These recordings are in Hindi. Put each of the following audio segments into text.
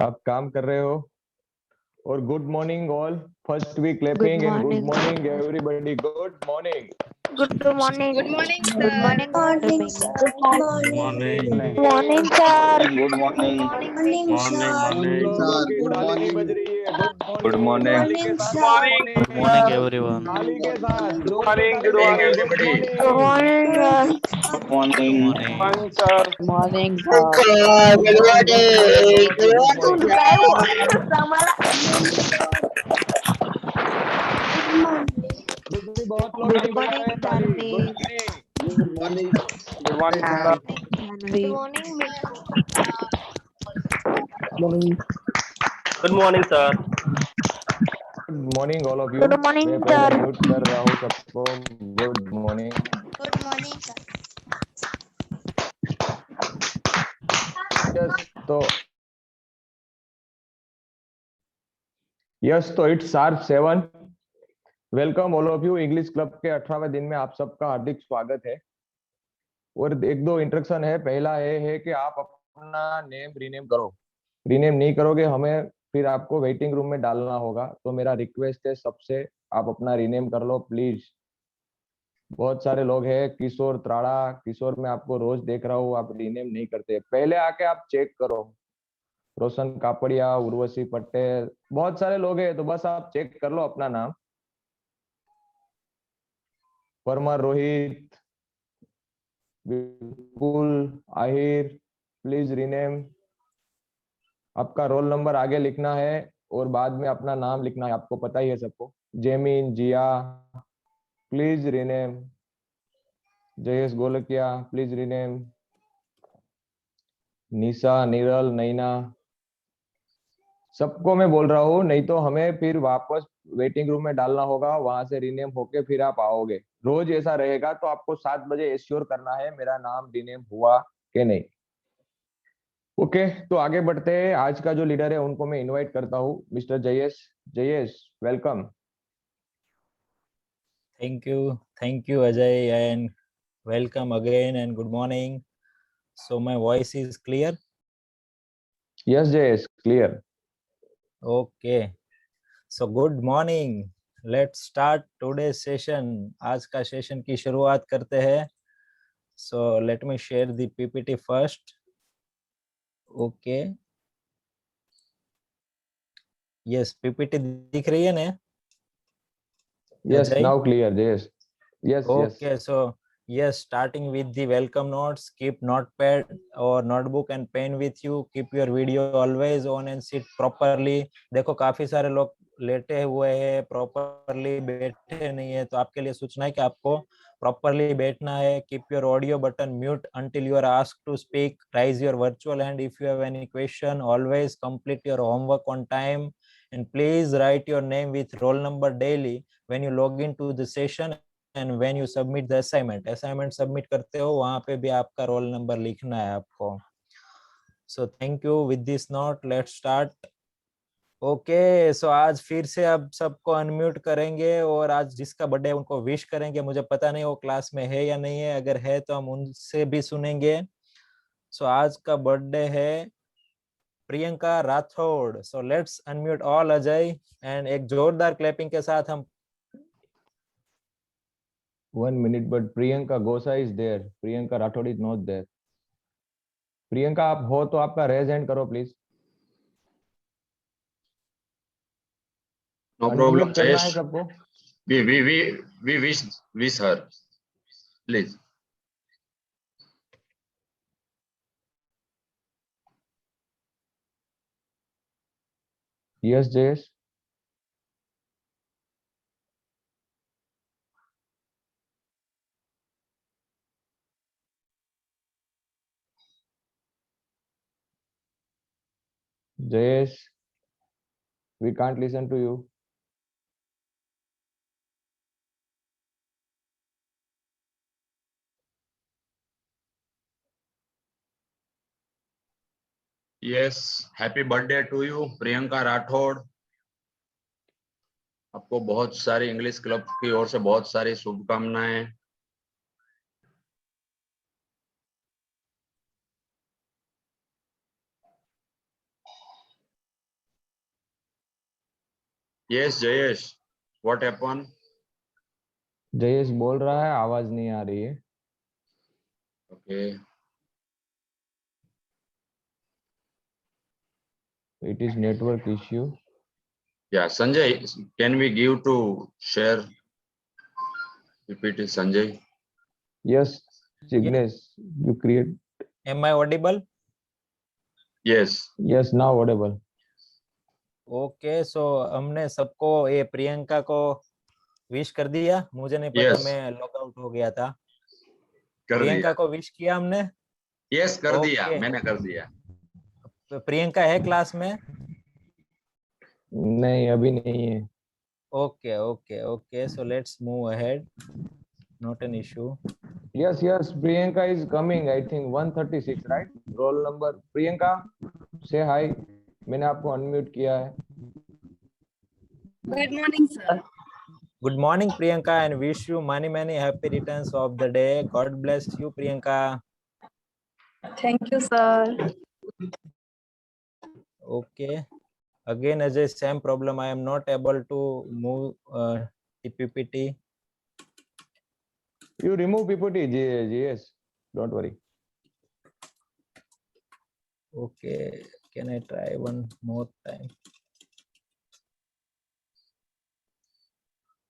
आप काम कर रहे हो। और good morning all, first week Good clapping and good morning. Morning everybody, good morning. Good morning. Good morning, Good sir. morning. Morning, Clapping. sir. Good Morning. morning. Morning, sir. Good morning. Morning, Morning, sir. आप morning. लोगों की Good ताली नहीं बज morning. रही है। Good Good morning, morning. ताली के Morning, साथ Good good sir. morning. Good morning. morning, Sir. everyone. ताली के साथ Morning. जोर से ताली Good बजाओ। morning, good everybody. Good morning. morning, sir. Morning, sir. Good Good morning. morning. Morning, sir. Morning, sir. Good good morning, good morning, good morning. Morning, good morning. Morning, sir. Good morning. दूसरी बहुत लोग Good नहीं बजा morning, रहे ताली। Good Tanvi. Morning. Good morning. Good morning, Good sir. morning, Tanvi. Good morning sir. Good morning all of you. Good morning, मैं पहले sir. म्यूट कर रहा हूँ सबको। Good morning. Good morning, sir. Yes तो it's sharp 7। Welcome all of you. English club के 18वें दिन में आप सबका हार्दिक स्वागत है। और एक दो इंस्ट्रक्शन है। पहला ये है कि आप अपना नेम रीनेम करो। रीनेम नहीं करोगे हमें फिर आपको वेटिंग रूम में डालना होगा। तो मेरा रिक्वेस्ट है सबसे, आप अपना रीनेम कर लो प्लीज। बहुत सारे लोग हैं, किशोर त्राड़ा, किशोर मैं आपको रोज देख रहा हूँ, आप रीनेम नहीं करते। पहले आके आप चेक करो। रोशन कापड़िया, उर्वशी पटेल, बहुत सारे लोग हैं, तो बस आप चेक कर लो अपना नाम। परमार रोहित, बिल्कुल, आहिर, प्लीज रीनेम। आपका रोल नंबर आगे लिखना है और बाद में अपना नाम लिखना है, आपको पता ही है सबको। Jemin, Jiya, please rename. Jayesh Golakiya, please rename. Nisha, Niral, Naina, सबको मैं बोल रहा हूँ, नहीं तो हमें फिर वापस वेटिंग रूम में डालना होगा। वहां से रीनेम होके फिर आप आओगे। रोज ऐसा रहेगा, तो आपको 7 बजे एश्योर करना है मेरा नाम रीनेम हुआ कि नहीं। ओके, तो आगे बढ़ते हैं। आज का जो लीडर है उनको मैं इनवाइट करता हूँ, mister Jayesh. Jayesh, welcome. Thank you, Ajay, and welcome again and good morning. So my voice is clear. Yes Jayesh, clear. Okay. So good morning. Let's start today's session. आज का सेशन की शुरुआत करते हैं. So let me share the PPT first. Okay. Yes, PPT दिख रही है ना? Yes, Ajay? Now clear Jayesh. Yes yes. Okay, so yes, starting with the welcome notes, keep notepad or notebook and pen with you. Keep your video always on and sit properly. देखो काफी सारे लोग लेटे हुए हैं, प्रॉपरली बैठे नहीं है, तो आपके लिए सूचना है कि आपको प्रॉपरली बैठना है. Keep your audio button mute until you are asked to speak. Raise your virtual hand if you have any question. Always complete your homework on time. And please write your name with roll number daily when you log into the session and when you submit the assignment submit करते हो वहां पे भी आपका रोल नंबर लिखना है आपको. So thank you. With this note, let's start. Okay, so आज फिर से अब सबको अनम्यूट करेंगे और आज जिसका बर्थडे है उनको विश करेंगे. मुझे पता नहीं वो क्लास में है या नहीं है, अगर है तो हम उनसे भी सुनेंगे. सो आज का बर्थडे है Priyanka Rathore. So let's unmute all Ajay and एक जोरदार क्लैपिंग के साथ हम. 1 minute, but Priyanka Gosa is there. Priyanka Rathod is not there. Priyanka आप हो तो आपका रेज हैंड करो प्लीज। No problem, अनम्यूट करना है Jayesh. सबको। We wish her, please. Yes Jayesh. Jayesh, we can't listen to you. Yes, happy birthday to you, Priyanka Rathore. आपको बहुत सारी इंग्लिश क्लब की ओर से बहुत सारी शुभकामनाएं. Yes, Jayesh. What happened? Jayesh बोल रहा है, आवाज नहीं आ रही है. Okay. It is network issue. Yeah, Sanjay, can we give to share PPT, Sanjay? Yes, Signesh, you create. Am I audible? Yes. Yes, now audible. Okay so हमने सबको ये प्रियंका को विश कर दिया. मुझे नहीं पता, Yes. मैं लॉग आउट हो गया था. कर प्रियंका दिया. को विश किया हमने. Yes, कर दिया. Okay. मैंने कर दिया. तो प्रियंका है क्लास में? नहीं, अभी नहीं है. Okay okay okay so let's move ahead. Not an issue. Yes, yes, Priyanka is coming. I think 136, right? Roll number. Priyanka, say hi. मैंने आपको अनम्यूट किया है. Good morning, sir. Good morning, Priyanka, and wish you many happy returns of the day. God bless you, Priyanka. Thank you, sir. Okay. Again, Ajay, same problem. I am not able to move the PPT. You remove PPT, GS. Don't worry. Okay. Can I try one more time?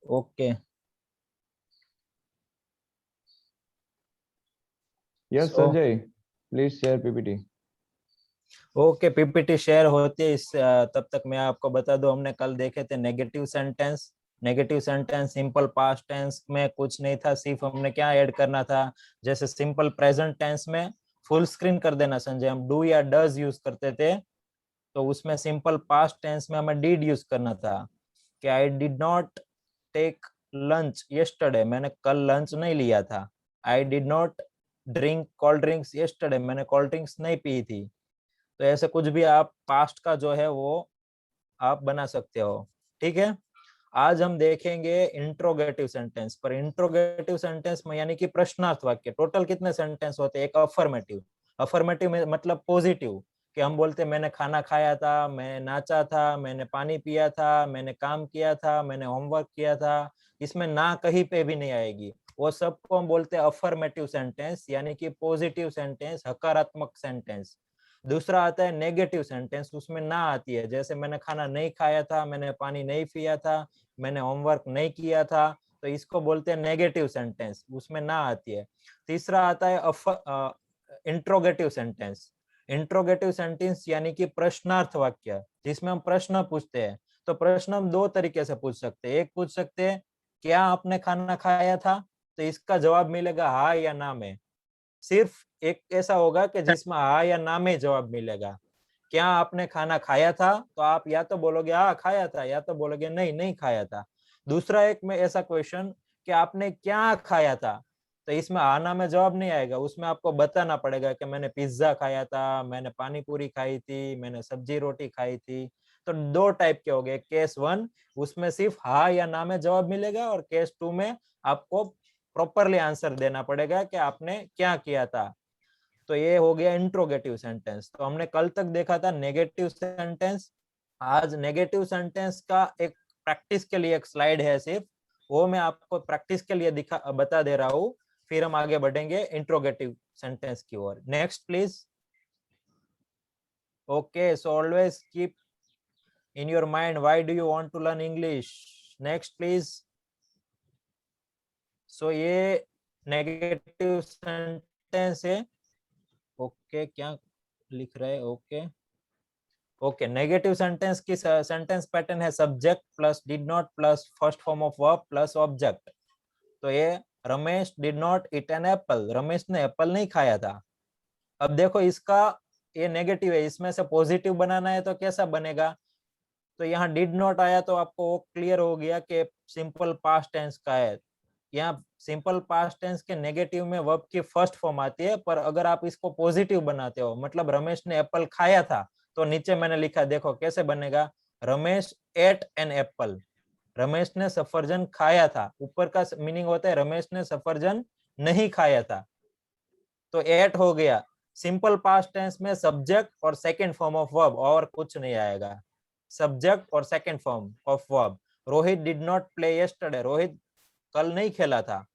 Okay. Yes, So- Sanjay. Please share PPT. Okay PPT share होती है. तब तक मैं आपको बता दूं, हमने कल देखे थे negative sentence. Negative sentence simple past tense में कुछ नहीं था, सिर्फ हमने क्या ऐड करना था. जैसे सिंपल प्रेजेंट टेंस में फुल स्क्रीन कर देना संजय, हम डू या डज यूज करते थे. तो उसमें सिंपल पास्ट टेंस में हमें डिड यूज करना था कि I did not take lunch yesterday, मैंने कल लंच नहीं लिया था. I did not drink cold drinks yesterday, मैंने कोल्ड ड्रिंक्स नहीं पी थी. तो ऐसे कुछ भी आप पास्ट का जो है वो आप बना सकते हो. ठीक है. आज हम देखेंगे इंट्रोगेटिव सेंटेंस. पर इंट्रोगेटिव सेंटेंस में यानी कि प्रश्नार्थ वाक्य टोटल कितने सेंटेंस होते हैं? एक अफर्मेटिव. अफर्मेटिव में मतलब पॉजिटिव, कि हम बोलते मैंने खाना खाया था, मैं नाचा था, मैंने पानी पिया था, मैंने काम किया था, मैंने होमवर्क किया था. इसमें ना कहीं पे भी नहीं आएगी. वो सबको हम बोलते हैं अफर्मेटिव सेंटेंस, यानी कि पॉजिटिव सेंटेंस, हकारात्मक सेंटेंस. दूसरा आता है नेगेटिव सेंटेंस, उसमें ना आती है. जैसे मैंने खाना नहीं खाया था, मैंने पानी नहीं पिया था, मैंने होमवर्क नहीं किया था, तो इसको बोलते हैं नेगेटिव सेंटेंस, उसमें ना आती है. तीसरा आता है इंट्रोगेटिव सेंटेंस. इंट्रोगेटिव सेंटेंस यानी कि प्रश्नार्थ वाक्य, जिसमें हम प्रश्न पूछते हैं. तो प्रश्न हम दो तरीके से पूछ सकते हैं. एक पूछ सकते हैं क्या आपने खाना खाया था, तो इसका जवाब मिलेगा हाँ या ना में. सिर्फ एक ऐसा होगा कि जिसमें हाँ या ना में जवाब मिलेगा. क्या आपने खाना खाया था, तो आप या तो बोलोगे हाँ खाया था, या तो बोलोगे नहीं नहीं खाया था. दूसरा एक में ऐसा क्वेश्चन कि आपने क्या खाया था, तो इसमें हाँ ना में जवाब नहीं आएगा. उसमें आपको बताना पड़ेगा कि मैंने पिज्जा खाया था, मैंने पानी पूरी खाई थी, मैंने सब्जी रोटी खाई थी. तो दो टाइप के हो गए. केस 1 उसमें सिर्फ हाँ या ना में जवाब मिलेगा, और केस 2 में आपको प्रॉपरली आंसर देना पड़ेगा कि आपने क्या किया था. तो ये हो गया इंट्रोगेटिव सेंटेंस. तो हमने कल तक देखा था नेगेटिव सेंटेंस. आज नेगेटिव सेंटेंस का एक प्रैक्टिस के लिए एक स्लाइड है सिर्फ, वो मैं आपको प्रैक्टिस के लिए बता दे रहा हूँ. फिर हम आगे बढ़ेंगे इंट्रोगेटिव सेंटेंस की ओर. Next please. Okay so always keep in your mind why do you want to learn English. Next please. So ये नेगेटिव सेंटेंस है. ओके क्या लिख रहा है? ओके ओके नेगेटिव सेंटेंस की सेंटेंस पैटर्न है subject plus did not plus first form of verb plus object. तो ये Ramesh did not eat an apple, Ramesh ने एप्पल नहीं खाया था. अब देखो इसका ये नेगेटिव है, इसमें से पॉजिटिव बनाना है तो कैसा बनेगा? तो यहाँ डिड नॉट आया तो आपको वो क्लियर हो गया कि सिंपल पास्ट टेंस का है. यहाँ सिंपल पास्ट टेंस के नेगेटिव में वर्ब की फर्स्ट फॉर्म आती है. पर अगर आप इसको पॉजिटिव बनाते हो, मतलब रमेश ने एप्पल खाया था, तो नीचे मैंने लिखा, देखो कैसे बनेगा. Ramesh ate an apple, Ramesh ने सफरजन खाया था. ऊपर का मीनिंग होता है रमेश ने सफरजन नहीं खाया था. तो एट हो गया. सिंपल पास्ट टेंस में सब्जेक्ट और सेकंड फॉर्म ऑफ वर्ब, और कुछ नहीं आएगा. subject or second form of verb. Rohit did not play yesterday. Rohit कल नहीं खेला था.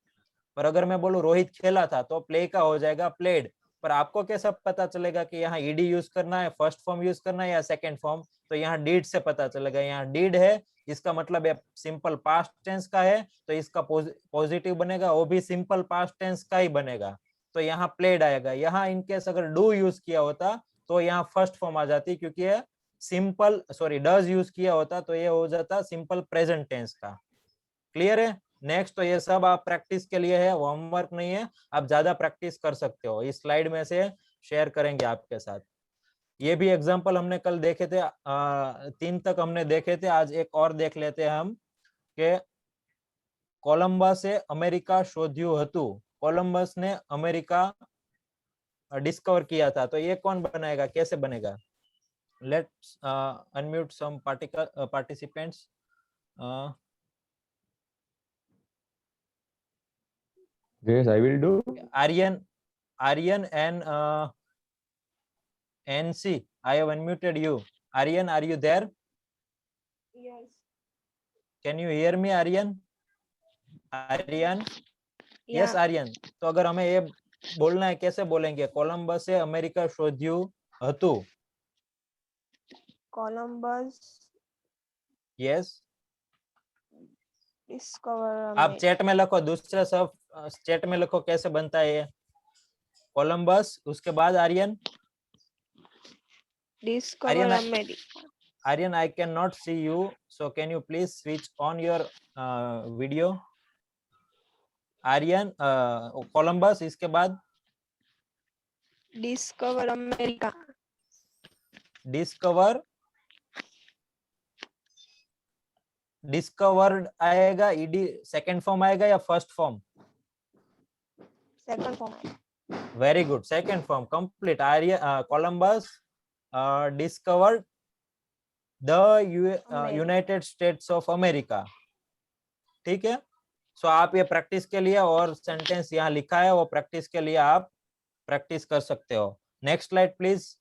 पर अगर मैं बोलूं रोहित खेला था तो प्ले का हो जाएगा प्लेड. पर आपको कैसे पता चलेगा कि यहाँ ईडी यूज करना है, फर्स्ट फॉर्म यूज करना है या सेकंड फॉर्म? तो यहाँ डीड से पता चलेगा. यहाँ डीड है, इसका मतलब है सिंपल पास्ट टेंस का है, तो इसका पॉजिटिव बनेगा, वो भी सिंपल पास्ट टेंस का ही बनेगा. तो यहाँ प्लेड आएगा. यहाँ इनकेस अगर डू यूज किया होता तो यहाँ फर्स्ट फॉर्म आ जाती, क्योंकि ये सिंपल डज यूज किया होता तो ये हो जाता सिंपल प्रेजेंट टेंस का. क्लियर है? नेक्स्ट, तो ये सब आप प्रैक्टिस के लिए है, होमवर्क नहीं है. आप ज्यादा प्रैक्टिस कर सकते हो. इस स्लाइड में से शेयर करेंगे आपके साथ. ये भी एग्जांपल हमने कल देखे थे, 3 तक हमने देखे थे. आज एक और देख लेते हैं हम कि कोलंबसे अमेरिका शोध्યું હતું. कोलंबस ने अमेरिका डिस्कवर किया था. तो ये कौन बनाएगा, कैसे बनेगा? Let's unmute some participants. Yes, I will do. Aryan and NC, I have unmuted you. Aryan, are you there? Yes. Can you hear me, Aryan? Aryan? Yes, Yeah. Aryan. तो अगर हमें ये बोलना है, कैसे बोलेंगे? कोलंबसे अमेरिका शोध्યું હતું. Columbus Yes. discover आप चैट में लिखो, दूसरा सब चैट में लिखो कैसे बनता है ये. कोलंबस, उसके बाद Aryan. discover Aryan, America. Aryan, I cannot see you, so can you please switch on your video? Aryan, Columbus, इसके बाद Discover America. डिस्कवर, डिस्कवर्ड आएगा, ईडी सेकंड फॉर्म आएगा या first form? Second form. Very good, second form complete. Aryan, Columbus discovered the United States of America. ठीक है. सो आप ये प्रैक्टिस के लिए, और सेंटेंस यहाँ लिखा है वो प्रैक्टिस के लिए आप प्रैक्टिस कर सकते हो. Next slide please.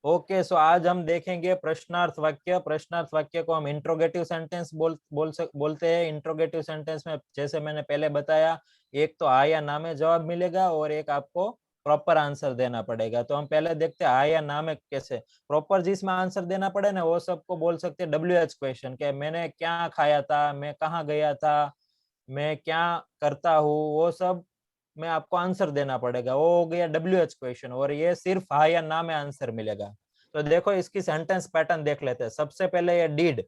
Okay, so आज हम देखेंगे प्रश्नार्थ वाक्य. प्रश्नार्थ वाक्य को हम इंट्रोगेटिव सेंटेंस बोलते हैं. इंट्रोगेटिव सेंटेंस में जैसे मैंने पहले बताया, एक तो हाँ या ना में जवाब मिलेगा और एक आपको प्रॉपर आंसर देना पड़ेगा. तो हम पहले देखते हैं हाँ या ना में कैसे. प्रॉपर जिसमें आंसर देना पड़े ना, वो सबको बोल सकते हैं WH क्वेश्चन, के मैंने क्या खाया था, मैं कहाँ गया था, मैं क्या करता हूँ, वो सब में आपको आंसर देना पड़ेगा. वो हो गया WH क्वेश्चन, और ये सिर्फ हाँ या ना में आंसर मिलेगा. तो देखो इसकी सेंटेंस पैटर्न देख लेते हैं. सबसे पहले ये डिड,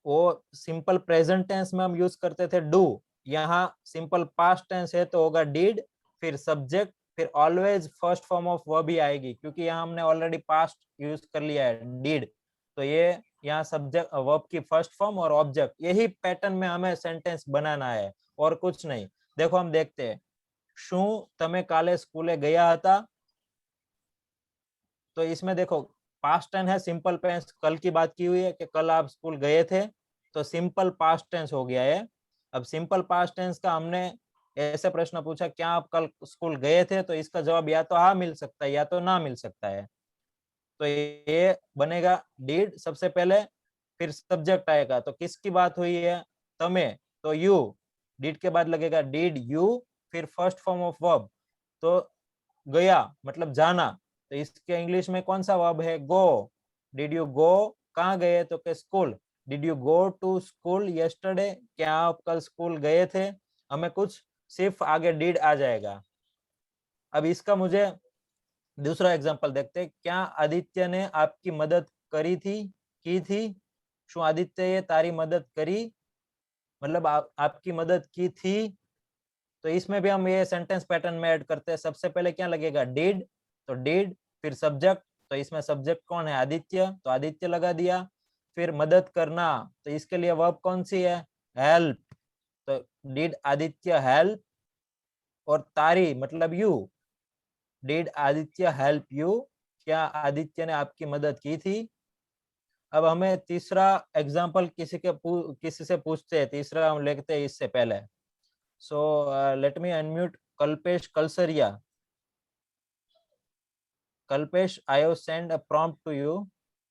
वो सिंपल प्रेजेंट टेंस में हम यूज करते थे डू. यहाँ सिंपल पास्ट टेंस है तो होगा डिड, फिर सब्जेक्ट, फिर always first form of verb ही आएगी, क्योंकि यहाँ हमने ऑलरेडी पास्ट यूज कर लिया है डिड. तो ये यहाँ सब्जेक्ट वर्ब की फर्स्ट फॉर्म और ऑब्जेक्ट, यही पैटर्न में हमें सेंटेंस बनाना है और कुछ नहीं. देखो हम देखते हैं. શું તમે કાલે સ્કૂલે ગયા હતા? तो इसमें देखो पास्ट टेंस है, सिंपल टेंस, कल की बात की हुई है कि कल आप स्कूल गए थे, तो सिंपल पास्ट टेंस हो गया है. अब सिंपल पास्ट टेंस का हमने ऐसे प्रश्न पूछा, क्या आप कल स्कूल गए थे? तो इसका जवाब या तो हाँ मिल सकता है या तो ना मिल सकता है. तो ये बनेगा डिड सबसे पहले, फिर सब्जेक्ट आएगा. तो किसकी बात हुई है? तमे, तो यू. डिड के बाद लगेगा डिड यू, फिर फर्स्ट फॉर्म ऑफ वर्ब, तो गया मतलब जाना. तो इसके इंग्लिश में कौन सा वर्ब है? गो. डिड यू गो, कहाँ गए? तो के school. Did you go to school yesterday, क्या आप कल स्कूल गए थे? हमें कुछ सिर्फ आगे डिड आ जाएगा. अब इसका मुझे दूसरा एग्जांपल देखते हैं. क्या आदित्य ने आपकी मदद करी थी, की थी? शू आदित्य ये तारी मदद करी, मतलब आपकी मदद की थी. तो इसमें भी हम ये सेंटेंस पैटर्न में ऐड करते हैं. सबसे पहले क्या लगेगा? डिड, तो डिड, फिर सब्जेक्ट, तो इसमें सब्जेक्ट कौन है? आदित्य, तो आदित्य लगा दिया. फिर मदद करना, तो इसके लिए वर्ब कौन सी है? हेल्प, तो डिड आदित्य हेल्प. और तारी मतलब you, did Aditya help you, क्या आदित्य ने आपकी मदद की थी. अब हमें तीसरा एग्जांपल किसी से पूछते हैं, तीसरा हम लेते हैं इससे पहले. So let me unmute Kalpesh Kalsaria. Kalpesh, I have sent a prompt to you.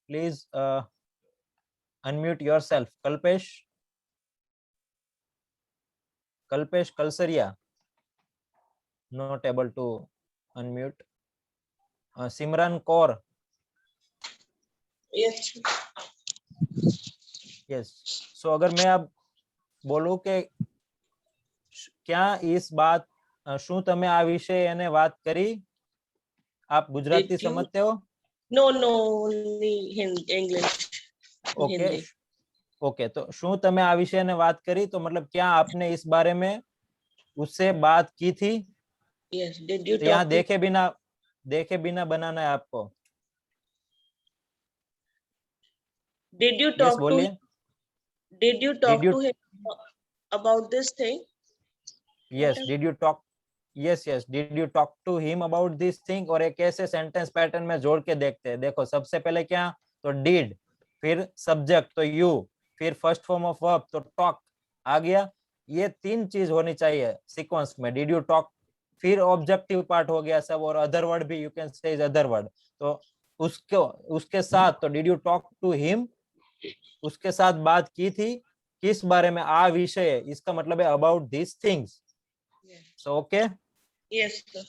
Please unmute yourself. Kalpesh Kalsaria, not able to unmute. Simran Kaur, Yes. yes. So अगर मैं अब બોલું કે क्या इस बात શું તમે આ વિશે એને વાત કરી? आप गुजराती Did you- समझते हो? No, only English. Okay Hindi. Okay, तो શું તમે આ વિશે એને વાત કરી? તો मतलब क्या आपने इस बारे में उससे बात की थी? Yes. Did you तो यहाँ talk to देखे बिना बनाना है आपको. Did you yes talk to बोलिए. him? Did you talk you- to him about this thing? Yes What did you talk yes did you talk to him about this thing? और एक ऐसे सेंटेंस पैटर्न में जोड़ के देखते हैं. देखो सबसे पहले क्या, तो डिड, फिर सब्जेक्ट तो यू, फिर फर्स्ट फॉर्म ऑफ वर्ब तो टॉक आ गया. ये 3 चीज होनी चाहिए सीक्वेंस में. डिड यू टॉक, फिर ऑब्जेक्टिव पार्ट हो गया सब, और अदर वर्ड भी you can say is other word. तो उसके साथ तो did you talk to him, उसके साथ बात की थी किस बारे में? आ विषय. इसका मतलब है about this things. Yes. So okay. Yes, sir.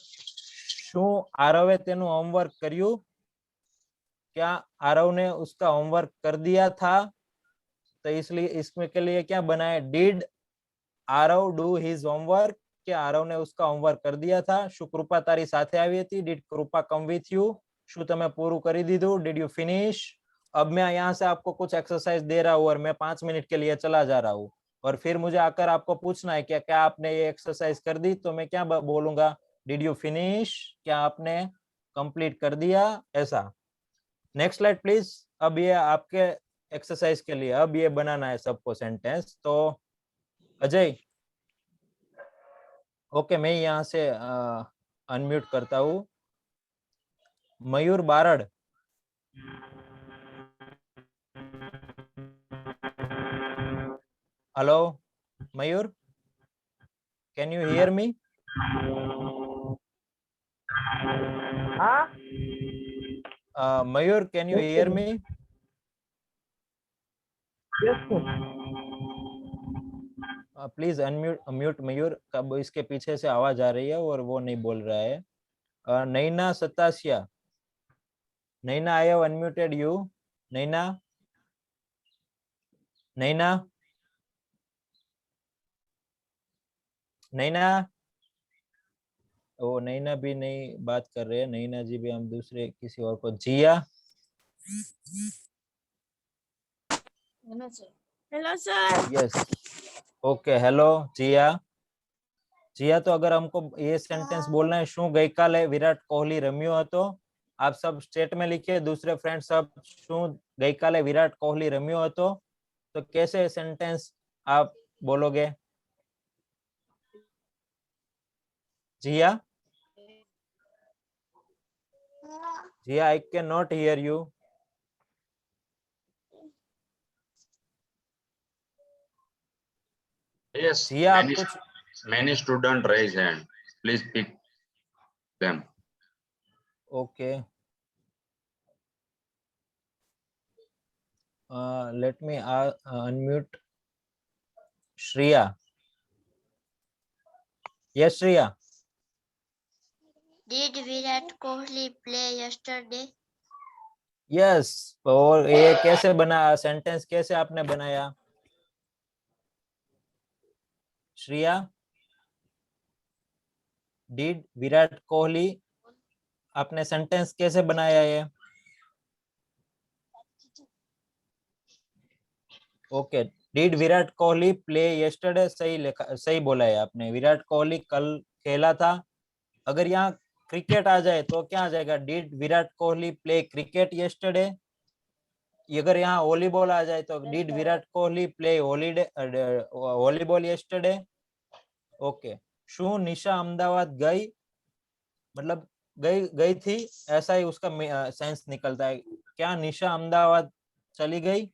શું આરવે તેનું હોમવર્ક કર્યું? क्या आरव ने उसका होमवर्क कर दिया था? तो इसलिए इसमें के लिए क्या बनाए? Did Aarav do his homework? क्या आरव ने उसका होमवर्क कर दिया था? શું કૃપા તારી સાથે આવી હતી? Did Kripa come with you? શું તમે પૂરું કરી દીધું? Did you finish? अब मैं यहाँ से आपको कुछ एक्सरसाइज दे रहा हूँ और मैं 5 मिनट के लिए चला जा रहा हूँ, और फिर मुझे आकर आपको पूछना है क्या आपने ये एक्सरसाइज कर दी? तो मैं क्या बोलूंगा? Did you finish? क्या आपने कंप्लीट कर दिया? ऐसा. Next slide please. अब ये आपके एक्सरसाइज के लिए अब ये बनाना है सबको सेंटेंस. तो अजय, ओके, मैं यहाँ से अनम्यूट करता हूँ. Mayur Barad, hello Mayur, can you hear me? Mayur, can you hear me? Please unmute Mayur. कब इसके पीछे से आवाज आ रही है और वो नहीं बोल रहा है. नैना सतासिया, नैना आई हैव अनम्यूटेड यू. नैना, नैना, नैना. ओ नैना भी नहीं बात कर रहे हैं. नैना जी भी, हम दूसरे किसी और को. Jiya, Hello, sir. Yes, okay, hello Jiya. Jiya, तो अगर हमको ये सेंटेंस बोलना है, શું ગઈકાલે વિરાટ કોહલી રમ્યો હતો? आप सब स्टेट में लिखिए, दूसरे फ्रेंड सब, શું ગઈકાલે વિરાટ કોહલી રમ્યો હતો? तो कैसे सेंटेंस आप बोलोगे? Jiya, Jiya, I can not hear you. Yes, Jiya, आप कुछ. many student raise hand. Please pick them. Okay, let me unmute Shreya. Yes Shreya. Did Virat Kohli play yesterday? Yes. और ये कैसे बना सेंटेंस? कैसे आपने बनाया श्रेया? डिड विराट कोहली, आपने सेंटेंस कैसे बनाया ये? Okay, did Virat Kohli play yesterday? सही लिखा, सही बोला है आपने. विराट कोहली कल खेला था. अगर यहाँ क्रिकेट आ जाए तो क्या आ जाएगा? Did Virat Kohli play cricket yesterday? अगर यहाँ वॉलीबॉल आ जाए तो did Virat Kohli play volleyball yesterday? Okay. શું નિશા અમદાવાદ ગઈ? मतलब गई थी, ऐसा ही उसका सेंस निकलता है. क्या निशा अहमदाबाद चली गई?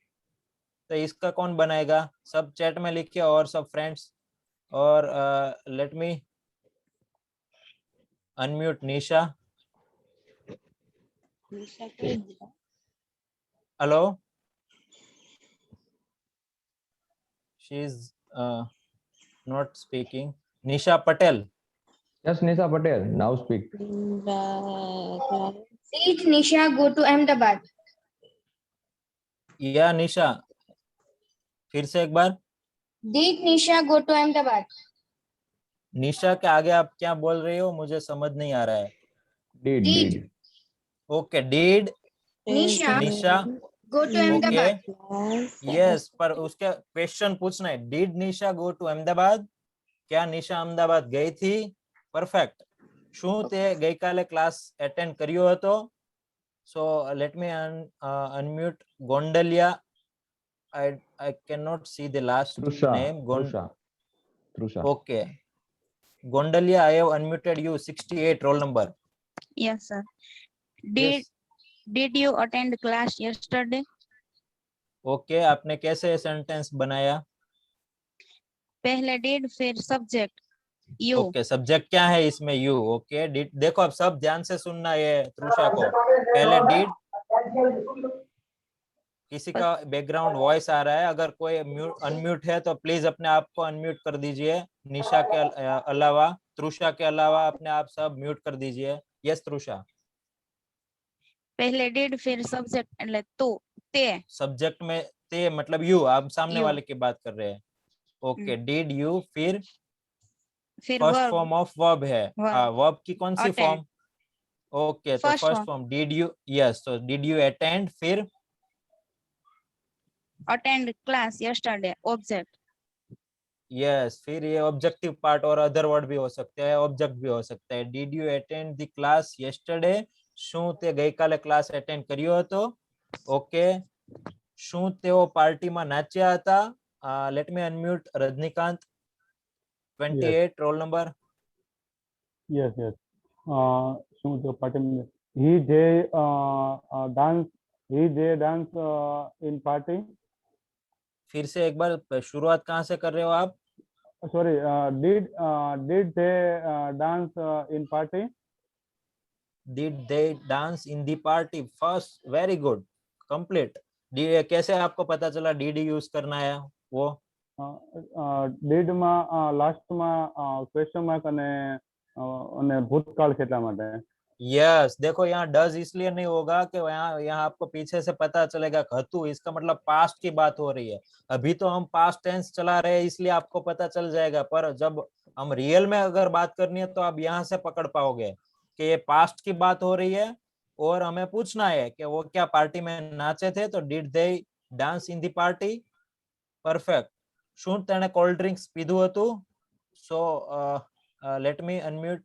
तो इसका कौन बनाएगा? सब चैट में लिखिए, और सब फ्रेंड्स. और late me unmute Nisha. Hello, she is not speaking. Nisha Patel. Yes, Nisha Patel, now speak. Did Nisha go to Ahmedabad? या निशा, फिर से एक बार. Did Nisha go to Ahmedabad? निशा के आगे आप क्या बोल रही हो मुझे समझ नहीं आ रहा है. Did. Okay, did Nisha Nisha. go to Ahmedabad? यस, पर उसका क्वेश्चन पूछना है. Did Nisha go to Ahmedabad? क्या निशा अहमदाबाद गई थी? परफेक्ट. શું તે ગઈકાલે ક્લાસ એટેન્ડ કર્યો હતો? So let me unmute Gondaliya. I cannot see the last Trusha. name. Trusha. Okay. Gondalia, I have unmuted you. 68 roll number. Yes, sir. Yes. Did you attend class yesterday? Okay, आपने कैसे सेंटेंस बनाया? पहले did फिर subject you. ओके, सब्जेक्ट क्या है इसमें? यू. Okay, did. देखो अब सब ध्यान से सुनना है त्रुषा को. पहले डिड. किसी का बैकग्राउंड वॉइस आ रहा है, अगर कोई अनम्यूट है तो प्लीज अपने आप को अनम्यूट कर दीजिए. निशा के अलावा, त्रुषा के अलावा अपने आप सब म्यूट कर दीजिए. यस त्रुषा. पहले did फिर subject એટલે तू ते. सब्जेक्ट में ते मतलब यू, आप सामने You. वाले की बात कर रहे हैं. ओके, डिड यू फिर फिर first verb form of verb है. Verb. वर्ब की कौन सी Attend. फॉर्म? ओके, तो First first form. Form did you. Yes, तो डिड यू अटेंड फिर attend class yesterday object. Yes, फिर ये ऑब्जेक्टिव पार्ट और अदर वर्ड भी हो सकते हैं, ऑब्जेक्ट भी हो सकता है. Did you attend the class yesterday? શું તે ગઈકાલે ક્લાસ અટેન્ડ કર્યો હતો? ઓકે. શું તેઓ પાર્ટીમાં નાચ્યા હતા? Let me unmute Rajinikanth. 28 roll number. Yes. શું તો party he dance in party. फिर से एक बार शुरुआत कहाँ से कर रहे हो आप? Sorry, did they dance in party? Did they dance in the party? First, very good, complete. कैसे आपको पता चला did यूज करना है? वो did માં લાસ્ટ માં ક્વેશ્ચન માર્ક અને ભૂતકાળ કેટલા માટે? यस, देखो यहाँ डज इसलिए नहीं होगा कि यहाँ आपको पीछे से पता चलेगा हतु, इसका मतलब पास्ट की बात हो रही है. अभी तो हम पास्ट टेंस चला रहे हैं इसलिए आपको पता चल जाएगा, पर जब हम रियल में अगर बात करनी है तो आप यहाँ से पकड़ पाओगे कि ये पास्ट की बात हो रही है और हमें पूछना है कि वो क्या पार्टी में नाचे थे. तो did they dance in the party? Perfect. શું તેણે કોલ્ડ ડ્રિંક્સ પીધું હતું? So let me unmute.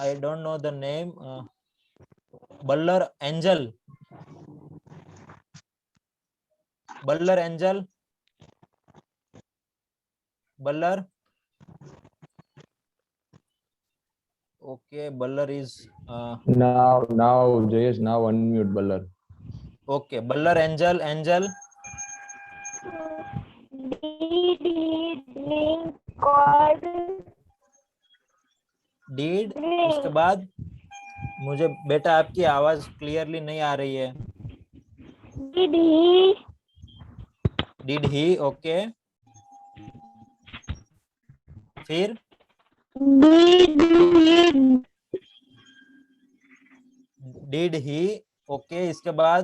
I don't know the name. Ballar Angel. Ballar Angel. Ballar. Okay, Ballar is. Now, Jayesh, now unmute Ballar. Okay, Ballar Angel. Did he drink cold? Did. उसके बाद मुझे बेटा आपकी आवाज क्लियरली नहीं आ रही है. Did he. Okay. फिर did he. Okay, इसके बाद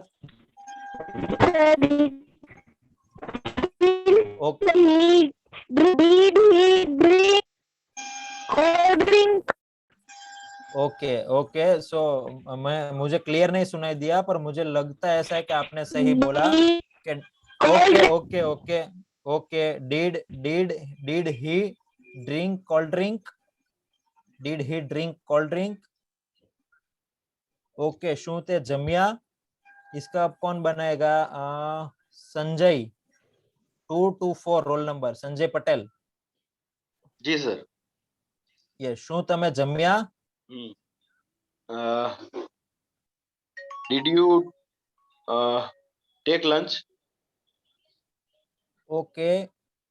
okay. ओके. सो मुझे क्लियर नहीं सुनाई दिया, पर मुझे लगता है ऐसा है कि आपने सही बोला कि okay. Did he drink cold drink? Did he drink cold drink? Okay. શું તે જમ્યા? इसका अब कौन बनाएगा? संजय. 224 roll number. संजय पटेल. जी सर. ये શું તમે જમ્યા? Did you take lunch? Okay.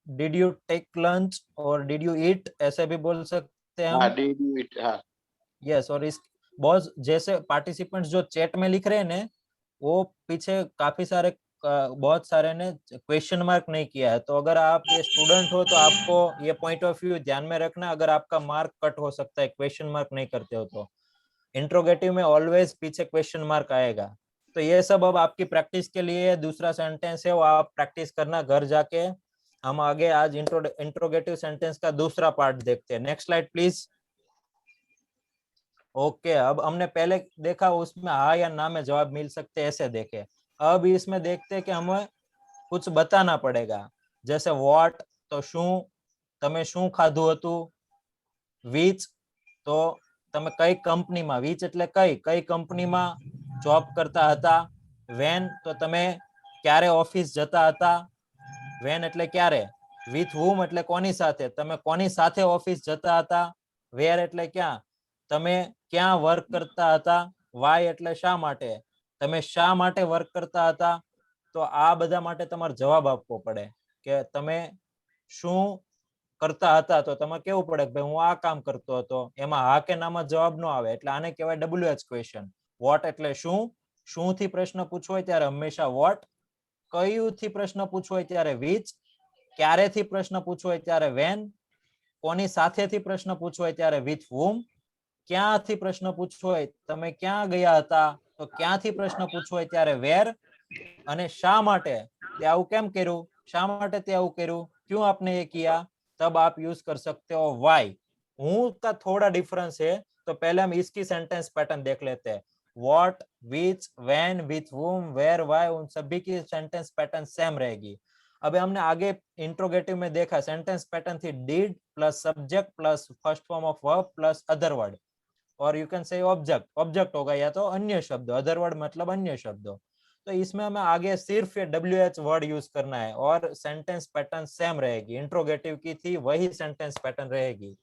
Did you take lunch और डिड यू ईट ऐसे भी बोल सकते हैं हम. Did you eat? यस, और इस बहुत जैसे पार्टिसिपेंट्स जो चैट में लिख रहे हैं ने, वो पीछे काफी सारे बहुत सारे ने क्वेश्चन मार्क नहीं किया है। तो अगर आप ये स्टूडेंट हो तो आपको ये पॉइंट ऑफ व्यू ध्यान में रखना, अगर आपका मार्क कट हो सकता है क्वेश्चन मार्क नहीं करते हो तो। इंट्रोगेटिव में ऑलवेज पीछे क्वेश्चन मार्क आएगा। तो ये सब अब आपकी प्रैक्टिस के लिए दूसरा सेंटेंस है, वो आप प्रैक्टिस करना घर जाके। हम आगे आज इंट्रोगेटिव सेंटेंस का दूसरा पार्ट देखते हैं। Next slide please. ओके, अब हमने पहले देखा उसमें हाँ या ना में जवाब मिल सकते ऐसे देखे। अब इसमें देखते हैं कि हमें कुछ बताना पड़ेगा, जैसे व्हाट तो शू, તમે શું ખાધું હતું, which તો તમે કઈ કંપનીમાં, which એટલે કઈ કંપનીમાં જોબ કરતા હતા, when તો તમે ક્યારે ઓફિસ જતા હતા, when એટલે ક્યારે, with whom એટલે કોની સાથે, તમે કોની સાથે ઓફિસ જતા હતા, where એટલે ક્યાં, તમે ક્યાં વર્ક કરતા હતા, why એટલે શા માટે, તમે શા માટે વર્ક કરતા હતા। તો આ બધા માટે તમારે જવાબ આપવો પડે કે તમે શું કરતા હતા, તો તમારે કેવું પડે કે ભાઈ હું આ કામ કરતો હતો, એમાં હા કે નામાં જવાબ ન આવે એટલે આને કહેવાય WH ક્વેશ્ચન। વોટ એટલે શું, શું થી પ્રશ્ન પૂછવો હોય ત્યારે હંમેશા વોટ, કયું થી પ્રશ્ન પૂછવો હોય ત્યારે which, ક્યારે થી પ્રશ્ન પૂછવો હોય ત્યારે when, કોની સાથે થી પ્રશ્ન પૂછવો હોય ત્યારે with whom, ક્યાંથી પ્રશ્ન પૂછવો હોય તમે ક્યાં ગયા હતા તો ક્યાંથી પ્રશ્ન પૂછવો હોય ત્યારે where, અને શા માટે તે આવું કેમ કર્યું, શા માટે તે આવું કર્યું, क्यों आपने ये किया, तब आप यूज कर सकते हो why। हूं का थोड़ा डिफरेंस है, तो पहले हम इसकी सेंटेंस पैटर्न देख लेते हैं। What, which, when, with whom, where, why, उन सभी की सेंटेंस पैटर्न सेम रहेगी। अभी हमने आगे इंट्रोगेटिव में देखा सेंटेंस पैटर्न थी did plus subject plus first form of verb plus other word, और you can say object, object होगा या तो अन्य शब्द, अदर वर्ड मतलब अन्य शब्दों। तो इसमें हमें आगे सिर्फ ये WH वर्ड यूज करना है और सेंटेंस पैटर्न सेम रहेगी। इंट्रोगेटिव की थी वही सेंटेंस पैटर्न रहेगी।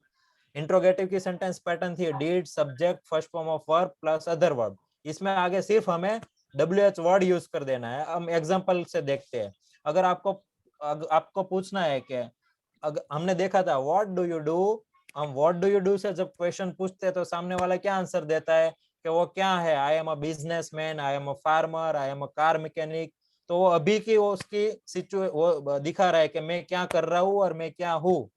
इंट्रोगेटिव की सेंटेंस पैटर्न थी did subject first form of verb plus other verb. इसमें आगे सिर्फ हमें WH वर्ड यूज कर देना है। हम एग्जांपल से देखते हैं। अगर आपको पूछना है कि हमने देखा था व्हाट डू यू डू, हम व्हाट डू यू डू से जब क्वेश्चन पूछते हैं तो सामने वाला क्या आंसर देता है कि वो क्या है, I am a businessman, I am a farmer, I am a car mechanic. तो वो अभी की उसकी वो दिखा रहा है कि मैं क्या कर रहा हूँ और मैं क्या हूँ।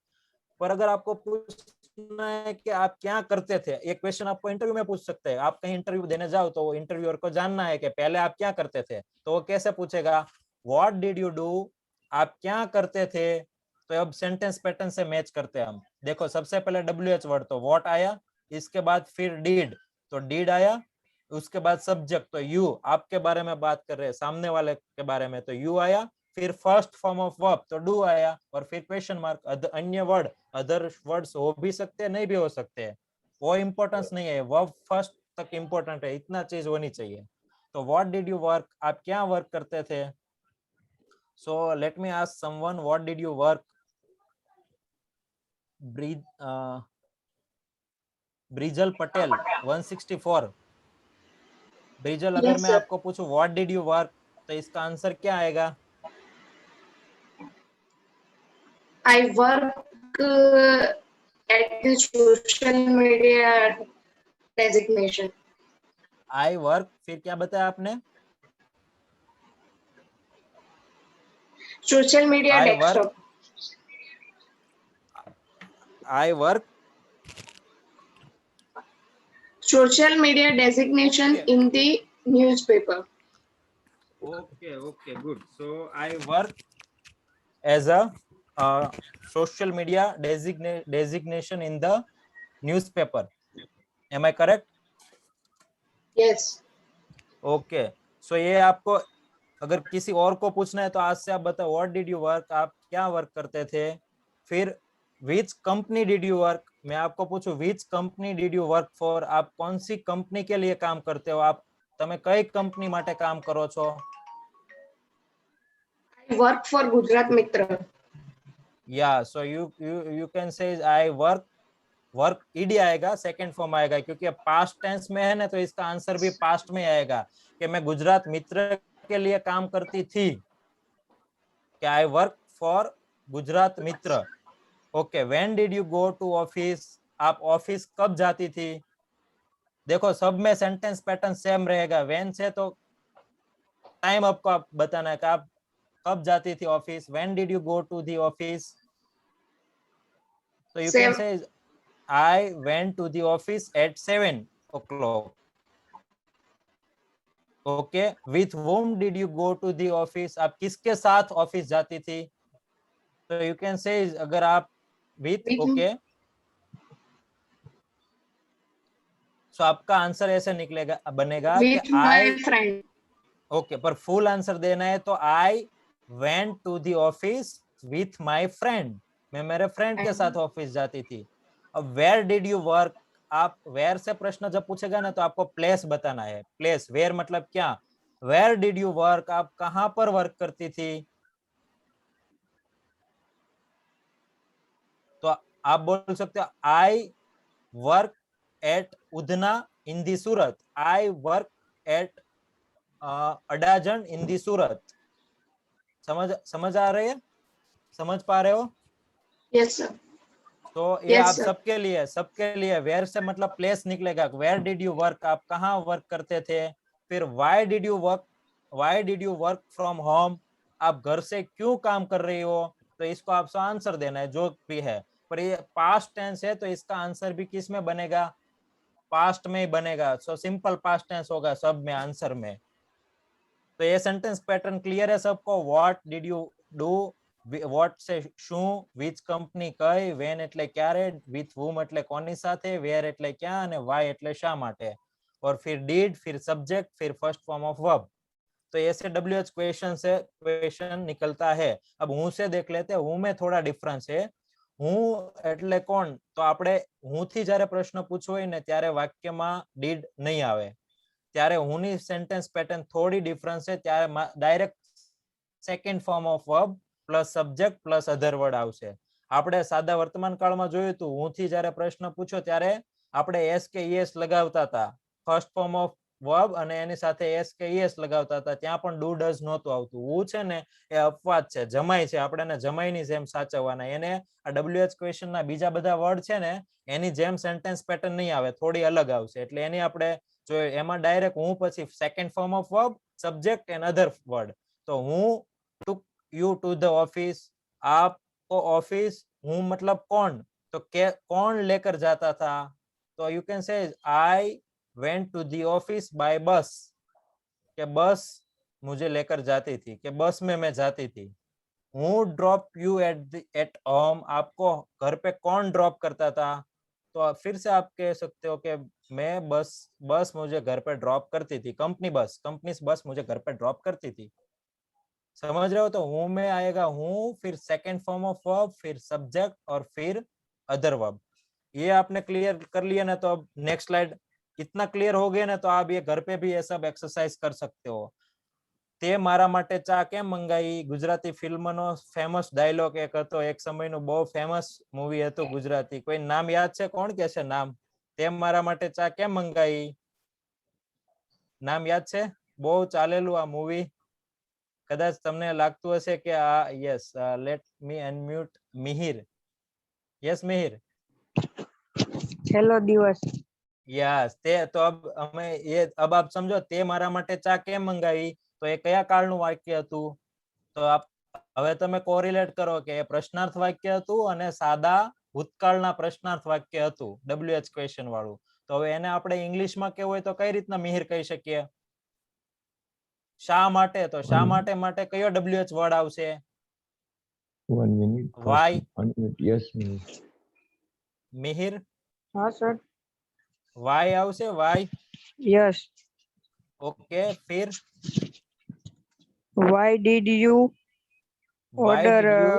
पर अगर आपको पूछना है कि आप क्या करते थे, ये क्वेश्चन आपको इंटरव्यू में पूछ सकते हैं। आप कहीं इंटरव्यू देने जाओ तो इंटरव्यूअर को जानना है कि पहले आप क्या करते थे, तो वो कैसे पूछेगा, व्हाट डिड यू डू, आप क्या करते थे। तो अब सेंटेंस पैटर्न से मैच करते हैं हम। देखो सबसे पहले WH वर्ड तो व्हाट आया, इसके बाद फिर डिड तो डिड आया, उसके बाद सब्जेक्ट तो यू, आपके बारे में बात कर रहे हैं सामने वाले के बारे में तो यू आया, फिर फर्स्ट फॉर्म ऑफ वर्ब तो डू आया, और फिर क्वेश्चन मार्क। अन्य वर्ड, अदर वर्ड्स हो भी सकते हैं नहीं भी हो सकते हैं, वो इंपॉर्टेंस नहीं है, वर्ब फर्स्ट तक इंपॉर्टेंट है, इतना चीज होनी चाहिए। तो व्हाट डिड यू वर्क, आप क्या वर्क करते थे। So let me ask someone, what did you work. Brijal Patel 164। Brijal, अगर Yes, मैं sir. आपको पूछूं व्हाट डिड यू वर्क, तो इसका आंसर क्या आएगा। I work at the social media designation. I work, फिर क्या बताया आपने। Social media I desktop. I work Social media designation Okay. in the newspaper. Okay, good. So I work as a social media designation in the newspaper. Am I correct? Yes. Okay. So ये आपको अगर किसी और को पूछना है तो आज से आप बताओ व्हाट डिड यू वर्क, आप क्या वर्क करते थे। फिर which company did you work, मैं आपको पूछूं which company did you work for, आप कौन सी कंपनी के लिए काम करते हो, आप તમે કઈ કંપની માટે કામ કરો છો। I work for Gujarat Mitra. या so you can say I work ED आएगा, सेकंड फॉर्म आएगा, क्योंकि अब पास्ट टेंस में है ना, तो इसका आंसर भी पास्ट में आएगा कि मैं गुजरात मित्र के लिए काम करती थी, कि I work for Gujarat Mitra. Okay, when did you go to office, आप ऑफिस कब जाती थी। देखो सब में सेंटेंस पैटर्न सेम रहेगा। व्हेन से तो टाइम आपको आप बताना है कि आप कब जाती थी office. When did you go to the office? तो you can say I went to the office at 7 o'clock. Okay, with whom did you go to the office? आप किसके साथ ऑफिस जाती थी? तो यू कैन से अगर आप विथ, ओके, सो आपका आंसर ऐसे निकलेगा, बनेगा कि with my आई, friend. ओके, पर फुल आंसर देना है तो I went to the office with my friend. मैं मेरे फ्रेंड के साथ ऑफिस जाती थी। अब वेयर डिड यू वर्क? आप वेयर से प्रश्न जब पूछेगा ना तो आपको प्लेस बताना है। प्लेस, वेयर मतलब क्या? Where did you work? आप कहां पर वर्क करती थी? तो आप बोल सकते हो I work at Udhna in the Surat. I work at Adajan in the Surat. समझ आ रही है? समझ पा रहे हो? Yes, sir. तो ये Yes, आप sir. सबके लिए वेयर से मतलब प्लेस निकलेगा। Where did you work? आप कहाँ वर्क करते थे? फिर why did you work from home? आप घर से क्यों काम कर रही हो? तो इसको आपको आंसर देना है जो भी है। पर ये पास्ट टेंस है तो इसका आंसर भी किस में बनेगा? पास्ट में ही बनेगा। सो सिंपल पास्ट टेंस होगा सब में आंसर में। तो ये सेंटेंस पैटर्न क्लियर है सबको? What did you do, what છે શું, which company કઈ, when એટલે ક્યારે, with whom એટલે કોની સાથે, where એટલે ક્યાં અને why એટલે શા માટે। और फिर did, फिर subject, फिर first form of verb। तो ऐसे WH क्वेश्चन निकलता है। अब हूँ से देख लेते हैं। हूँ में थोड़ा डिफरेंस है। हूँ એટલે કોણ? તો આપણે હું થી જ્યારે પ્રશ્ન પૂછવો હોય ને ત્યારે વાક્યમાં did નહીં આવે। ત્યારે હુંની સેન્ટેન્સ પેટર્ન થોડી ડિફરન્સ છે। ત્યારે direct second form of verb plus subject plus other word આવશે। આપણે સાદા વર્તમાન કાળમાં જોયું હતું હું થી જ્યારે પ્રશ્ન પૂછો ત્યારે આપણે એસ કે ઈએસ લગાવતા હતા ફર્સ્ટ ફોર્મ ઓફ વર્બ અને એની સાથે એસ કે ઈએસ લગાવતા હતા। ત્યાં પણ ડુ ડઝ નહોતું આવતું। હું છે ને એ અપવાદ છે, જમાઈ છે। આપણે એને જમાઈની જેમ સાચવવાના। એને આ WH ક્વેશ્ચન ના બીજા બધા વર્ડ છે ને એની જેમ સેન્ટેન્સ પેટર્ન નહીં આવે, થોડી અલગ આવશે। એટલે એની આપણે જો એમાં ડાયરેક્ટ હું પછી second form of verb, subject and other word. તો હું took you to the office, आपको ऑफिस, हूँ मतलब कौन, तो कौन लेकर जाता था? तो you can say I went to the office by bus, के बस मुझे लेकर जाती थी, के बस में मैं जाती थी। हूँ ड्रॉप यू एट होम, आपको घर पे कौन ड्रॉप करता था? तो फिर से आप कह सकते हो कि मैं बस मुझे घर पे ड्रॉप करती थी। कंपनी बस मुझे घर पे ड्रॉप करती थी। समझ रहे हो? तो हूँ में आएगा हूँ, फिर सेकंड फॉर्म ऑफ वर्ब, फिर सब्जेक्ट और फिर अदर वर्ब। ये आपने क्लियर कर लिया ना? तो अब नेक्स्ट स्लाइड इतना क्लियर हो गया ना तो आप ये घर पे भी ये सब एक्सरसाइज कर सकते हो। તે મારા માટે ચા કેમ મંગાઈ ગુજરાતી ફિલ્મનો ફેમસ ડાયલોગ એક હતો। એક સમયનું બહુ ફેમસ મૂવી હતું ગુજરાતી। કોઈ નામ યાદ છે? કોણ કે છે નામ? તે મારા માટે ચા કેમ મંગાઈ, નામ યાદ છે? બહુ ચાલેલું આ મૂવી। કદાચ તમને લાગતું હશે કે આ yes, late me unmute Mihir. Yes Mihir, hello દિવસ। યસ। તે તો अब आप समझो તે મારા માટે ચા કેમ મંગાવી, તો એ કયા કાળનું વાક્ય હતું? તો હવે તમે કોરિલેટ કરો કે એ પ્રશ્નાર્થ વાક્ય હતું અને સાદા ભૂતકાળના પ્રશ્નાર્થ વાક્ય હતું WH ક્વેશ્ચન વાળું। તો હવે એને આપણે ઇંગ્લિશમાં કેવું હોય તો કઈ રીતના મિહિર કહી શકીએ? શા માટે? તો શા માટે કયો WH વર્ડ આવશે? 1 minute. Why? 1 minute. Yes. Mihir, હા સર। વાય આવશે, વાય। યસ। ઓકે, फिर Why did you why order did you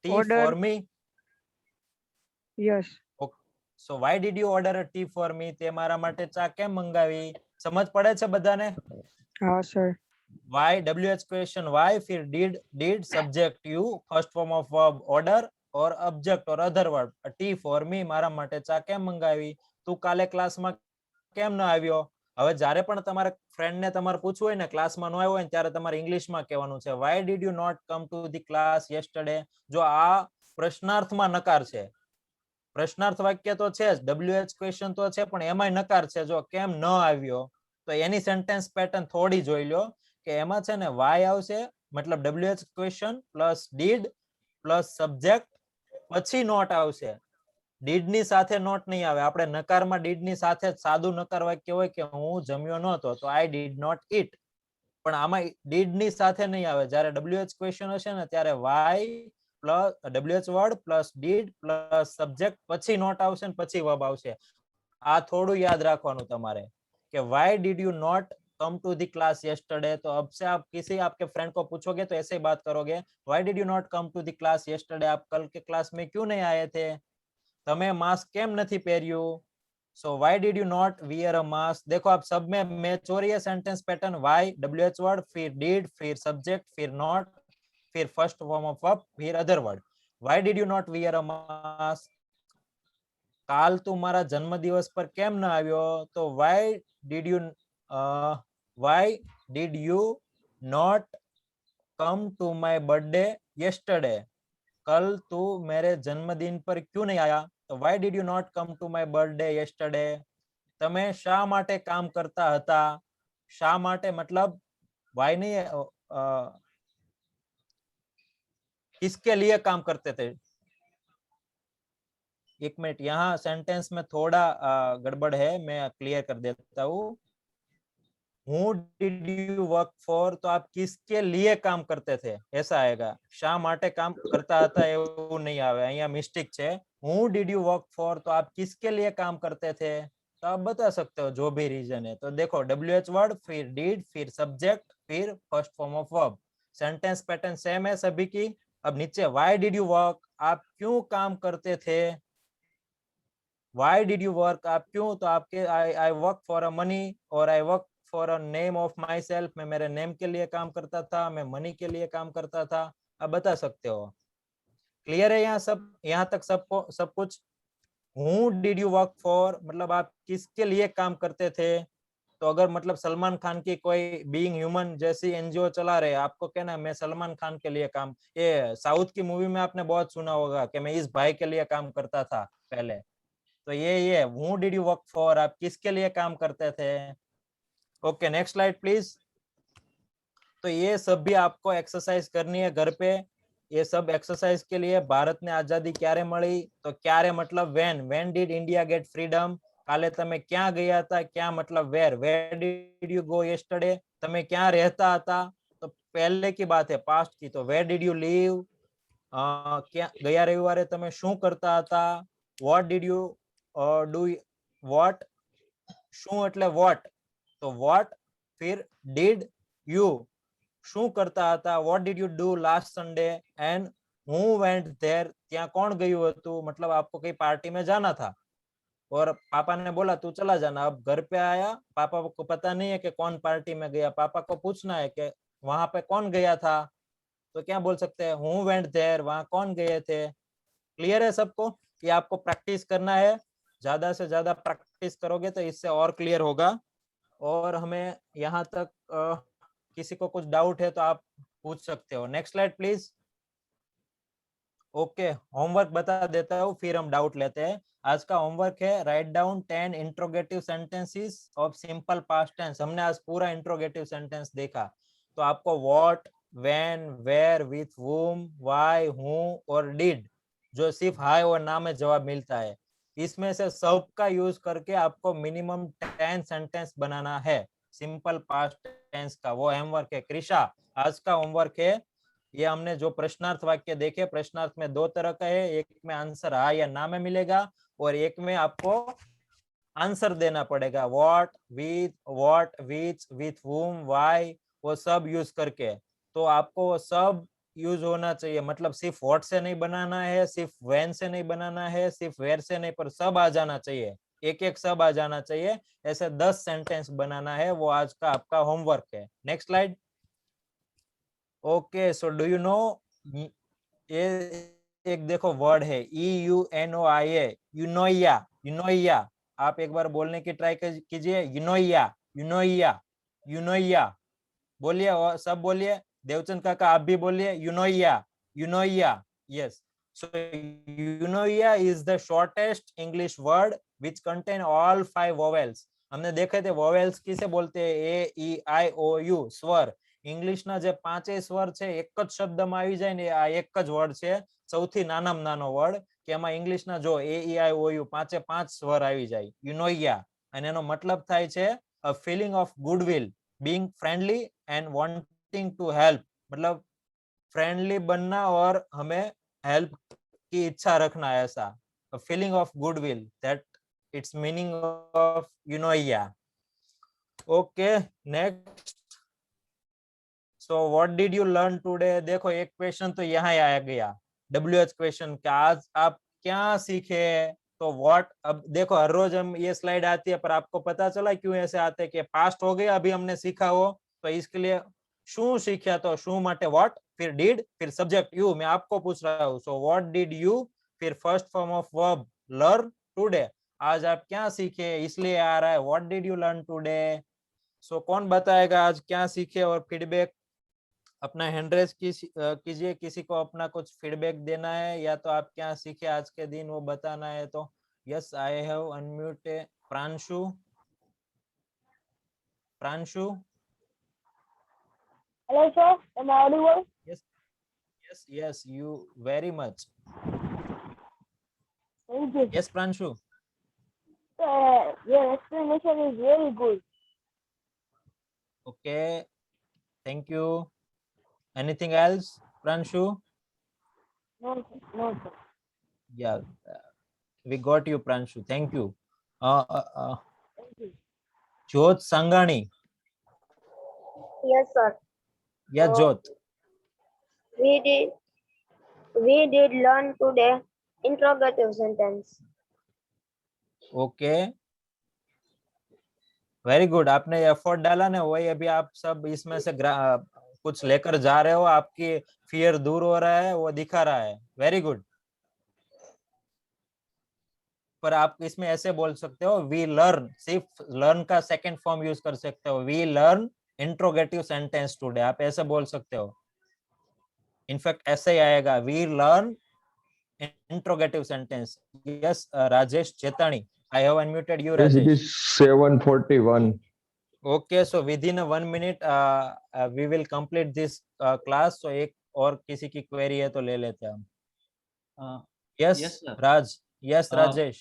tea order? for me? Yes. So why did you order a tea for me? તે મારા માટે ચા કેમ મંગાવી? સમજ પડે છે બધાને? હા sir. why, WH question why, फिर did subject you, first form of verb order or object or other word, a tea for me મારા માટે ચા કેમ મંગાવી? તું કાલે ક્લાસમાં કેમ ન આવ્યો? હવે જ્યારે પણ તમારે ફ્રેન્ડને તમારે પૂછવું હોય ને ક્લાસમાં ન આવ્યો હોય ને ત્યારે તમારે ઇંગ્લિશમાં કહેવાનું છે why did you not come to the class yesterday। જો આ પ્રશ્નાર્થમાં નકાર છે પ્રશ્નાર્થ વાક્ય તો છે જ, WH ક્વેશ્ચન તો છે, પણ એમાંય નકાર છે. જો કેમ ન આવ્યો, તો એની સેન્ટેન્સ પેટર્ન થોડી જોઈ લો કે એમાં છે ને વાય આવશે, મતલબ WH question plus did plus subject, પછી નોટ આવશે. ડીડ ની સાથે નોટ નહીં આવે. આપણે નકારમાં ડીડ ની સાથે સાદું નકાર વાક્ય હોય કે હું જમ્યો નહોતો, તો આઈ ડીડ નોટ ઈટ, પણ આમાં ડીડ ની સાથે નહીં આવે. જ્યારે WH ક્વેશ્ચન હશે ને ત્યારે why plus WH word plus did plus subject, પછી નોટ આવશે ને પછી વર્બ આવશે. આ થોડું યાદ રાખવાનું તમારે कि why did you not come to the class yesterday? तो अब से आप किसी आपके फ्रेंड को पूछोगे तो ऐसे ही बात करोगे, why did you not come to the class yesterday? आप कल के क्लास में क्यों नहीं आए थे? તમે માસ્ક કેમ નથી પહેર્યું? so why did you not wear a mask? देखो आप सब में मैच हो रही है sentence pattern. why, WH word, फिर did, फिर सब्जेक्ट, फिर not, फिर फर्स्ट फॉर्म ऑफ वर्ब, फिर other word. why did you not wear a mask? काल तू मारा जन्म दिवस पर केम न आव्यो? तो why did you not come to my birthday yesterday? कल तू मेरे जन्मदिन पर क्यों नहीं आया? तो why did you not come to my birthday yesterday? તમે શા માટે કામ કરતા હતા? શા માટે मतलब why नहीं है, किसके लिए काम करते थे? एक मिनट, यहाँ सेंटेंस में थोड़ा गड़बड़ है, मैं क्लियर कर देता हूँ. Who did you work for? तो आप किसके लिए काम करते थे ऐसा आएगा. શા માટે કામ કરતા હતા એવું नहीं आवे. અહીંયા मिस्टेक છે. Who did you work for? तो आप किसके लिए काम करते थे? तो आप बता सकते हो जो भी रीजन है. तो देखो WH वर्ड, फिर did, फिर सब्जेक्ट, फिर first form of verb. Sentence pattern same है सभी की. अब नीचे why did you work? आप क्यों काम करते थे? why did you work? आप क्यों? तो आपके I work for a money और I work for a name of myself. मैं मेरे नेम के लिए काम करता था, मैं मनी के लिए काम करता था. आप बता सकते हो. क्लियर है यहाँ सब? यहाँ तक सबको सब कुछ? Who did you work for मतलब आप किसके लिए काम करते थे? तो अगर मतलब सलमान खान की कोई बीइंग ह्यूमन जैसी एनजीओ चला रहे, आपको कहना है मैं सलमान खान के लिए काम. ये साउथ की मूवी में आपने बहुत सुना होगा कि मैं इस भाई के लिए काम करता था पहले. तो ये Who did you work for? आप किसके लिए काम करते थे? Okay, next slide please. तो ये सब भी आपको एक्सरसाइज करनी है घर पे. ये सब एक्सरसाइज के लिए भारत ने आजादी क्यारे मળી? तो क्यारे मतलब when did India get freedom? काले तमे क्या गया था? क्या मतलब where did you go yesterday? तमे क्या रहता था? तो पहले की बात है, पास्ट की. तो वेयर डिड यू लिव? क्या गया रविवारे तमे શું करता था? What did you do? What, શું એટલે व्हाट, तो व्हाट, फिर डिड यू, શું करता હતા? What did you do last Sunday? And who went there? ત્યાં કોણ ગયું હતું? मतलब आपको कहीं पार्टी में जाना था और पापा ने बोला तू चला जाना. अब घर पे आया, पापा को पता नहीं है कि कौन पार्टी में गया. पापा को पूछना है कि वहां पे कौन गया था. तो क्या बोल सकते हैं? हु वेंट देयर, वहां कौन गए थे. क्लियर है सबको? ये आपको प्रैक्टिस करना है. ज्यादा से ज्यादा प्रैक्टिस करोगे तो इससे और क्लियर होगा. और हमें यहाँ तक किसी को कुछ डाउट है तो आप पूछ सकते हो. Next slide please. Okay, homework बता देता हूँ फिर हम डाउट लेते हैं. आज का होमवर्क है right down 10 interrogative sentences of simple past tense. हमने आज पूरा इंट्रोगेटिव सेंटेंस देखा. तो आपको what, when, where, with whom, why, who और डिड, जो सिर्फ हाय और ना में जवाब मिलता है, इसमें से सब का यूज करके आपको मिनिमम 10 सेंटेंस बनाना है सिंपल पास्ट टेंस का. वो होमवर्क है. कृषा, आज का होमवर्क है ये. हमने जो प्रश्नार्थ वाक्य देखे, प्रश्नार्थ में 2 तरह का है. एक में आंसर हाँ या ना में मिलेगा और एक में आपको आंसर देना पड़ेगा. What, which, with whom, why, वो सब यूज करके. तो आपको वो सब यूज होना चाहिए. मतलब सिर्फ व्हाट से नहीं बनाना है, सिर्फ व्हेन से नहीं बनाना है, सिर्फ वेयर से नहीं, पर सब आ जाना चाहिए. एक सब आ जाना चाहिए. ऐसे 10 सेंटेंस बनाना है. वो आज का आपका होमवर्क है. Next slide. Okay, so do you know, ये एक देखो वर्ड है EUNOIA, यूनोइया. यूनोइया, आप एक बार बोलने की ट्राई कीजिए. यूनोइया, यूनोइया, यूनोइया. बोलिए, सब बोलिए. देवचंद काका आप भी बोलिए. यूनोइया, यूनोइया. Yes. So eunoia is the shortest English word which contain all 5 vowels. हमने देखे थे vowels किसे बोलते हैं, A, E, I, O, U स्वर. इंग्लिश ना जे 5 स्वर છે એક જ શબ્દમાં આવી જાય ને આ એક જ વર્ડ છે, સૌથી નાનામાં નાનો વર્ડ કે એમાં ઇંગ્લિશ ના જો A, E, I, O, U 5 સ્વર આવી જાય. eunoia અને એનો મતલબ થાય છે a feeling of goodwill, being friendly and wanting to help. मतलब फ्रेंडली बनना और हमें हेल्प की इच्छा रखना, ऐसा a feeling of goodwill, that its meaning of eunoia. Okay, next. So what did you learn today? देखो एक क्वेश्चन तो यहाँ आ गया, WH क्वेश्चन कि आज आप क्या सीखे. तो व्हाट, अब देखो हर रोज हम ये स्लाइड आती है पर आपको पता चला क्यों ऐसे आते हैं कि पास्ट हो गया अभी हमने सीखा हो, तो इसके लिए शू सीखा, तो शू माटे व्हाट, फिर डिड, फिर सब्जेक्ट यू. मैं आपको पूछ रहा हूँ, सो व्हाट डिड यू, फिर first form of verb learn today. आज आप क्या सीखे, इसलिए आ रहा है what did you learn today. So कौन बताएगा आज क्या सीखे, और फीडबैक अपना हैंड रेज कीजिए. किसी को अपना कुछ फीडबैक देना है या तो आप क्या सीखे आज के दिन वो बताना है. तो yes, I have unmute Pranshu. Pranshu, Hello, sir. Am I audible? yes, you very much. Thank you. Yes, Pranshu. Your explanation is very good. Okay, thank you. Anything else, Pranshu? No, sir. Yeah, we got you, Pranshu. Thank you. Thank you. Jyot Sangani. Yes, sir. Yeah, Jyot. We did learn today interrogative sentence. Okay. Very good. आपने एफर्ट डाला ना, वही अभी आप सब इसमें से कुछ लेकर जा रहे हो, आपकी फियर दूर हो रहा है, वो दिखा रहा है. Very good. पर आप इसमें ऐसे बोल सकते हो वी लर्न, सिर्फ लर्न का सेकंड फॉर्म यूज कर सकते हो. We learn interrogative sentence today, आप ऐसे बोल सकते हो. इनफैक्ट ऐसे ही आएगा, we learn interrogative sentence. Yes, Rajesh Chetani, I have unmuted you, Yes, it Rajesh. is 7:41. Okay, so within a 1 minute we will complete this class. So एक और किसी की query है तो ले लेते हैं हम. Yes, yes, sir. Raj. Yes, Rajesh.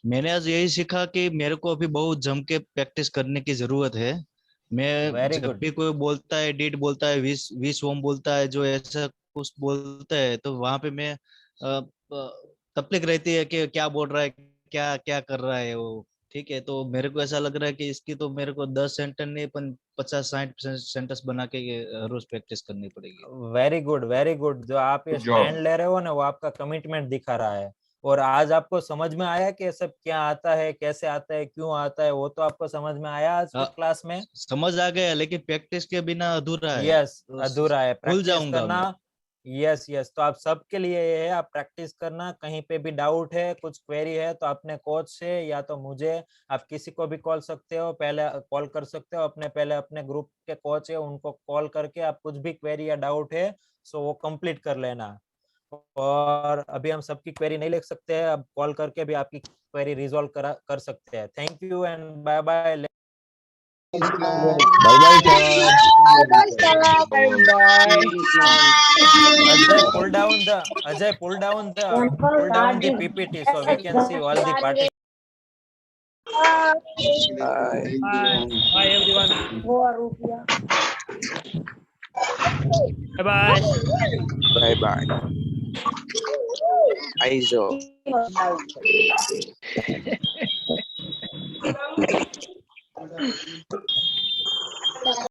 मैंने आज यही सीखा कि मेरे को अभी बहुत जम के प्रैक्टिस करने की जरूरत है. मैं Very जब good. भी कोई बोलता है, डिड बोलता है, विश होम बोलता है, जो ऐसा कुछ बोलता है, तो वहां पे मैं तकलीफ रहती है कि क्या बोल रहा है, क्या क्या कर रहा है वो. ठीक है, तो मेरे को ऐसा लग रहा है कि इसकी तो मेरे को 10 सेंटेंस नहीं 50-60 सेंटेंस बना के रोज प्रैक्टिस करनी पड़ेगी. Very good, very good. जो आप ये स्टैंड ले रहे हो ना, वो आपका कमिटमेंट दिखा रहा है. और आज आपको समझ में आया कि सब क्या आता है, कैसे आता है, क्यों आता है, वो तो आपको समझ में आया आज की क्लास में. समझ आ गया, लेकिन प्रैक्टिस के बिना अधूरा है. यस, अधूरा है. भूल प्रैक्टिस जाऊंगा करना. Yes, yes. तो आप सबके लिए ये है, आप प्रैक्टिस करना. कहीं पे भी डाउट है, कुछ क्वेरी है, तो अपने कोच से या तो मुझे, आप किसी को भी कॉल सकते हो, पहले कॉल कर सकते हो. पहले अपने ग्रुप के कोच है उनको कॉल करके आप कुछ भी क्वेरी या डाउट है सो वो कंप्लीट कर लेना. और अभी हम सबकी क्वेरी नहीं लिख सकते हैं, अब कॉल करके भी आपकी क्वेरी रिजॉल्व कर सकते हैं. Thank you and bye bye. Ajay, pull down the PPT so we can see all the participants. Bye everyone. Bye bye. Aizo.